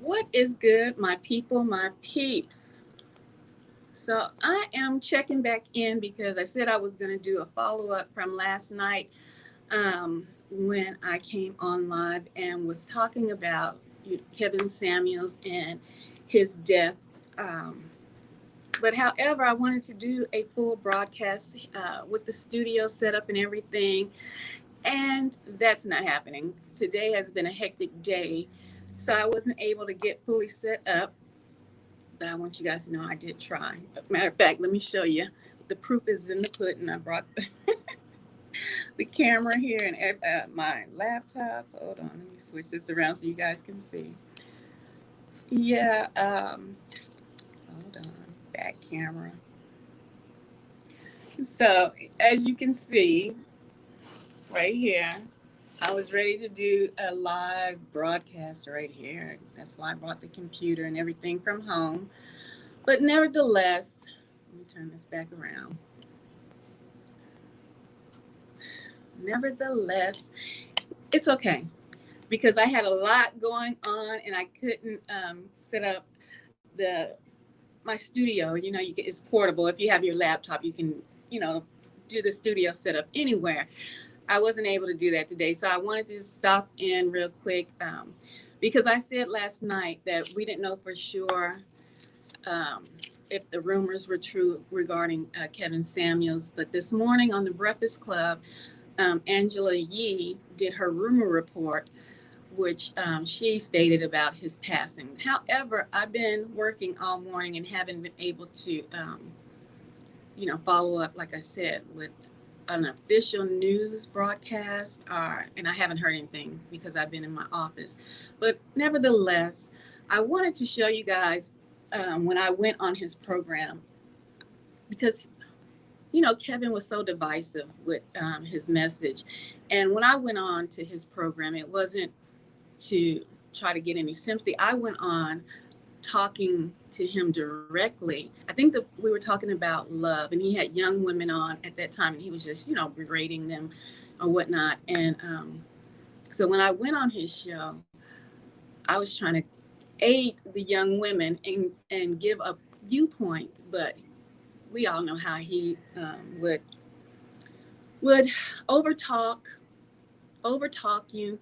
What is good, my people, my peeps? So I am checking back in because I said I was going to do a follow up from last night when I came on live and was talking about Kevin Samuels and his death. Um, but however, I wanted to do a full broadcast with the studio set up and everything, and that's not happening. Today has been a hectic day, so I wasn't able to get fully set up. But I want you guys to know I did try. Matter of fact, let me show you. The proof is in the pudding. I brought the camera here and my laptop. Hold on, let me switch this around so you guys can see. Yeah, hold on, back camera. So as you can see right here, I was ready to do a live broadcast right here. That's why I brought the computer and everything from home. But nevertheless, let me turn this back around. Nevertheless, it's okay because I had a lot going on and I couldn't set up the my studio. You know, it's portable. If you have your laptop, you can do the studio setup anywhere. I wasn't able to do that today, so I wanted to stop in real quick because I said last night that we didn't know for sure um, if the rumors were true regarding Kevin Samuels. But this morning on the Breakfast Club, Angela Yee did her rumor report, which she stated about his passing. However, I've been working all morning and haven't been able to, follow up, like I said, with an official news broadcast, and I haven't heard anything because I've been in my office. But nevertheless, I wanted to show you guys when I went on his program because Kevin was so divisive with his message. And when I went on to his program, it wasn't to try to get any sympathy. I went on talking to him directly. I think that we were talking about love, and he had young women on at that time, and he was just, berating them or whatnot. And so when I went on his show, I was trying to aid the young women and give a viewpoint, but we all know how he would overtalk overtalk you,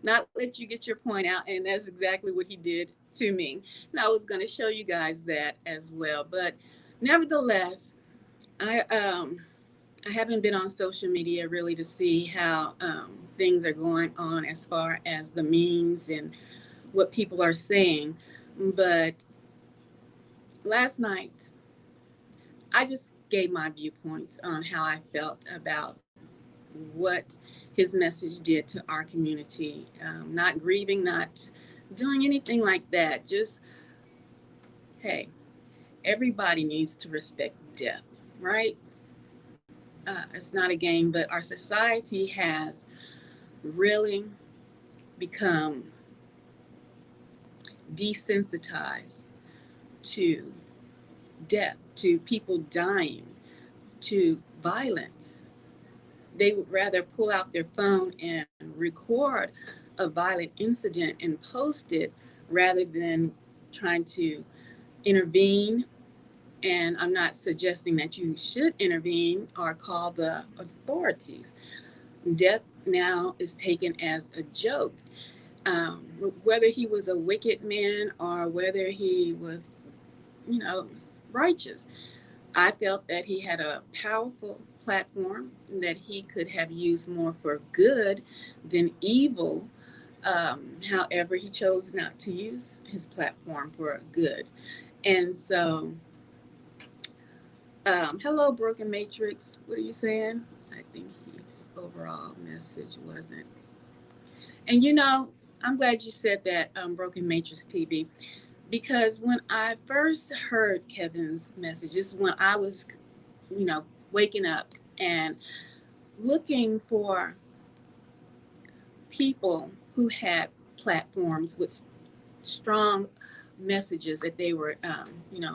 not let you get your point out. And that's exactly what he did to me. And I was going to show you guys that as well. But nevertheless, I haven't been on social media really to see how things are going on as far as the memes and what people are saying. But last night, I just gave my viewpoints on how I felt about what his message did to our community. Not grieving, not doing anything like that. Just, hey, everybody needs to respect death, right? It's not a game, but our society has really become desensitized to death, to people dying, to violence. They would rather pull out their phone and record a violent incident and post it rather than trying to intervene. And I'm not suggesting that you should intervene or call the authorities. Death now is taken as a joke. Whether he was a wicked man or whether he was, you know, righteous, I felt that he had a powerful platform that he could have used more for good than evil. However, he chose not to use his platform for good. And so, hello, Broken Matrix. What are you saying? I think his overall message wasn't. And I'm glad you said that, Broken Matrix TV, because when I first heard Kevin's messages, when I was, waking up and looking for people who had platforms with strong messages that they were,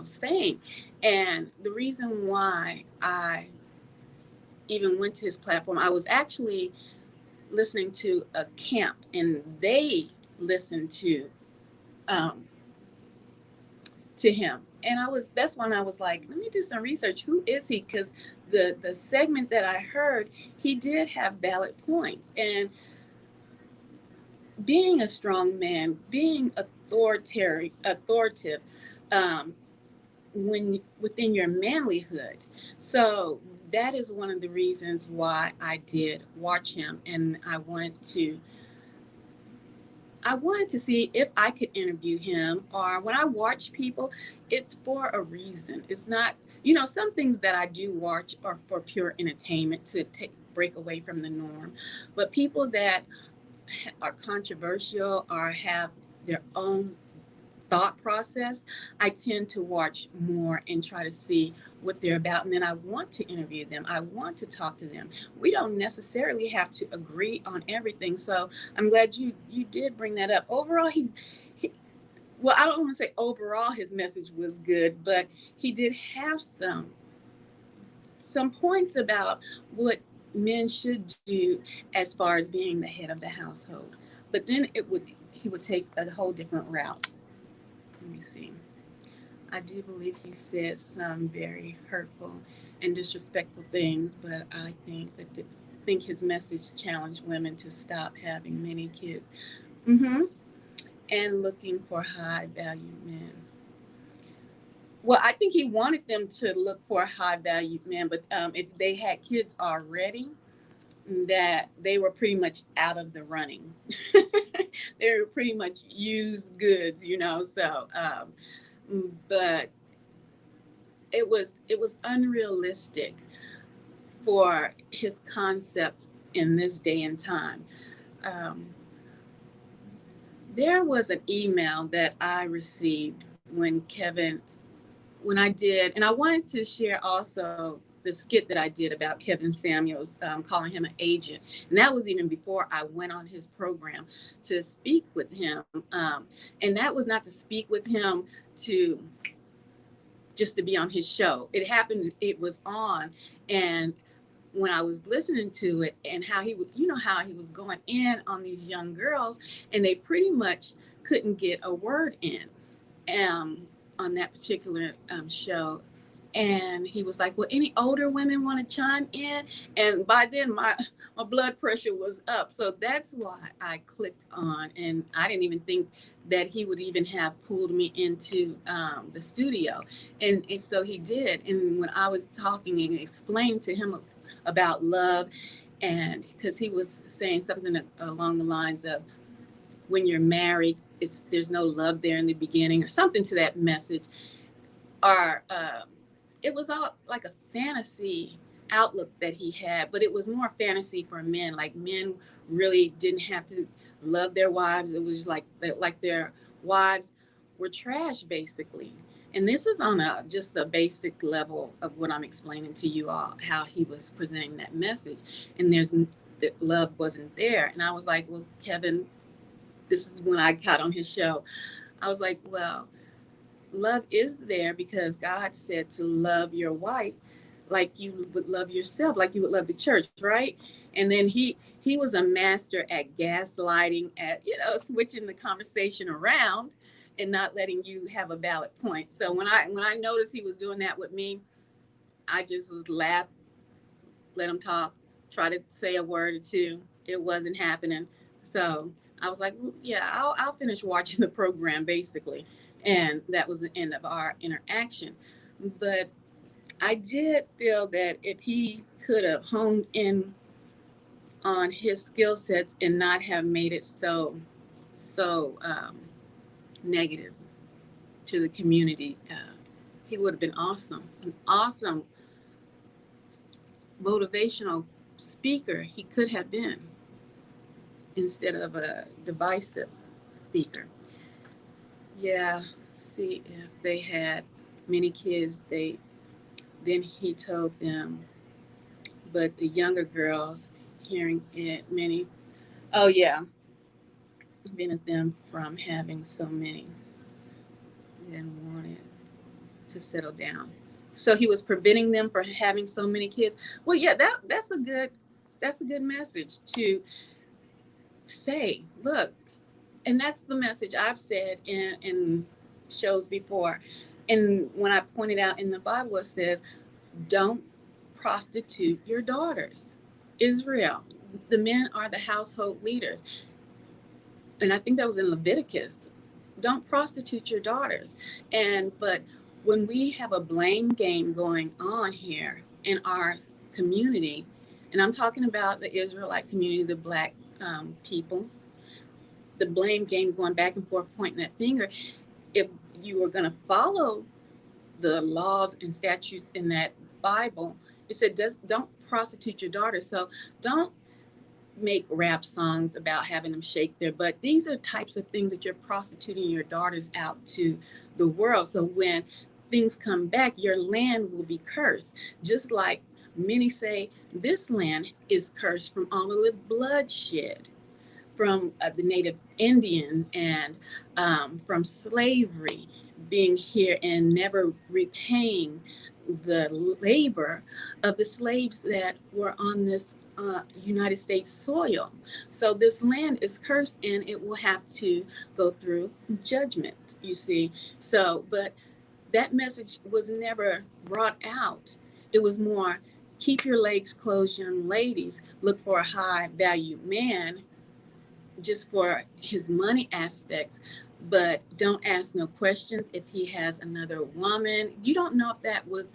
saying. And the reason why I even went to his platform, I was actually listening to a camp, and they listened to um, to him. And that's when I was like, let me do some research. Who is he? Because the segment that I heard, he did have valid points. And being a strong man, being authoritative, um, when within your manlyhood. So that is one of the reasons why I did watch him, and I wanted to see if I could interview him. Or when I watch people, it's for a reason. It's not, some things that I do watch are for pure entertainment to break away from the norm. But people that are controversial or have their own thought process, I tend to watch more and try to see what they're about. And then I want to interview them. I want to talk to them. We don't necessarily have to agree on everything. So I'm glad you did bring that up. Overall, he well, I don't want to say overall his message was good, but he did have some points about what men should do as far as being the head of the household. But then he would take a whole different route. Let me see. I do believe he said some very hurtful and disrespectful things, but I think think his message challenged women to stop having many kids, and looking for high value men. Well, I think he wanted them to look for high value men, but if they had kids already, that they were pretty much out of the running. They were pretty much used goods, So, but it was unrealistic for his concepts in this day and time. Um, there was an email that I received when I did, and I wanted to share also the skit that I did about Kevin Samuels, calling him an agent. And that was even before I went on his program to speak with him. And that was not to speak with him to just to be on his show. It was on. And when I was listening to it and how how he was going in on these young girls, and they pretty much couldn't get a word in. On that particular show. And he was like, well, any older women want to chime in? And by then my blood pressure was up. So that's why I clicked on, and I didn't even think that he would even have pulled me into the studio. And so he did. And when I was talking and explained to him about love, and because he was saying something along the lines of, when you're married, there's no love there in the beginning, or something to that message. Or it was all like a fantasy outlook that he had, but it was more fantasy for men. Like, men really didn't have to love their wives. It was like their wives were trash, basically. And this is on just a basic level of what I'm explaining to you all, how he was presenting that message. And the love wasn't there. And I was like, well, Kevin, this is when I got on his show. I was like, well, love is there because God said to love your wife like you would love yourself, like you would love the church, right? And then he was a master at gaslighting, at switching the conversation around and not letting you have a valid point. So when I noticed he was doing that with me, I just was laugh, let him talk, try to say a word or two. It wasn't happening. So I was like, well, yeah, I'll finish watching the program, basically. And that was the end of our interaction. But I did feel that if he could have honed in on his skill sets and not have made it so negative to the community, he would have been awesome. An awesome motivational speaker he could have been, instead of a divisive speaker. Yeah, see, if they had many kids, then he told them, but the younger girls hearing it, oh yeah, prevented them from having so many, then wanted to settle down. So he was preventing them from having so many kids. Well, yeah, that's a good message to say. Look, And that's the message I've said in shows before. And when I pointed out in the Bible, it says, don't prostitute your daughters. Israel, the men are the household leaders. And I think that was in Leviticus. Don't prostitute your daughters. But when we have a blame game going on here in our community, and I'm talking about the Israelite community, the Black people, the blame game going back and forth, pointing that finger. If you were going to follow the laws and statutes in that Bible, it said, don't prostitute your daughter. So don't make rap songs about having them shake their butt. These are types of things that you're prostituting your daughters out to the world. So when things come back, your land will be cursed. Just like many say, this land is cursed from all of the bloodshed from the Native Indians and from slavery, being here and never repaying the labor of the slaves that were on this United States soil. So this land is cursed and it will have to go through judgment, you see. So, but that message was never brought out. It was more, keep your legs closed, young ladies, look for a high value man just for his money aspects, but don't ask no questions if he has another woman. You don't know if that was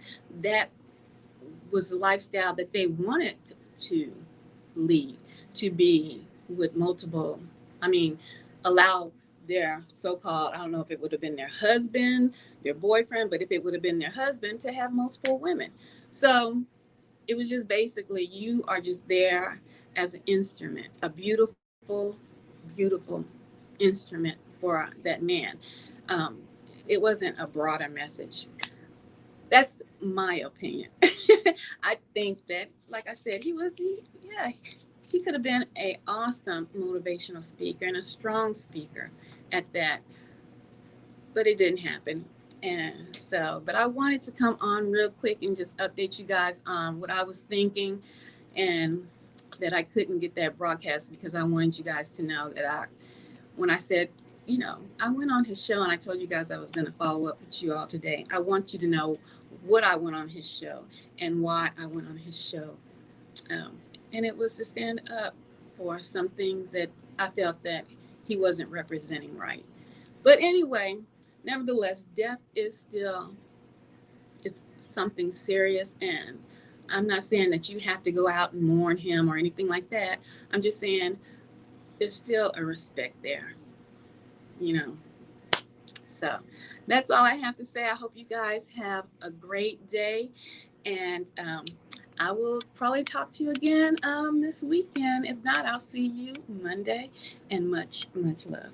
the lifestyle that they wanted to lead, to be with multiple, allow their so-called, I don't know if it would have been their husband, their boyfriend, but if it would have been their husband, to have multiple women. So it was just basically, you are just there as an instrument, a beautiful instrument for that man. It wasn't a broader message. That's my opinion. I think that, like I said, he could have been an awesome motivational speaker and a strong speaker at that, but it didn't happen. And so, but I wanted to come on real quick and just update you guys on what I was thinking, and that I couldn't get that broadcast because I wanted you guys to know that when I said, I went on his show and I told you guys I was going to follow up with you all today. I want you to know what I went on his show and why I went on his show. And it was to stand up for some things that I felt that he wasn't representing right. But anyway, nevertheless, death is it's something serious, and I'm not saying that you have to go out and mourn him or anything like that. I'm just saying there's still a respect there, So that's all I have to say. I hope you guys have a great day, and I will probably talk to you again this weekend. If not, I'll see you Monday, and much, much love.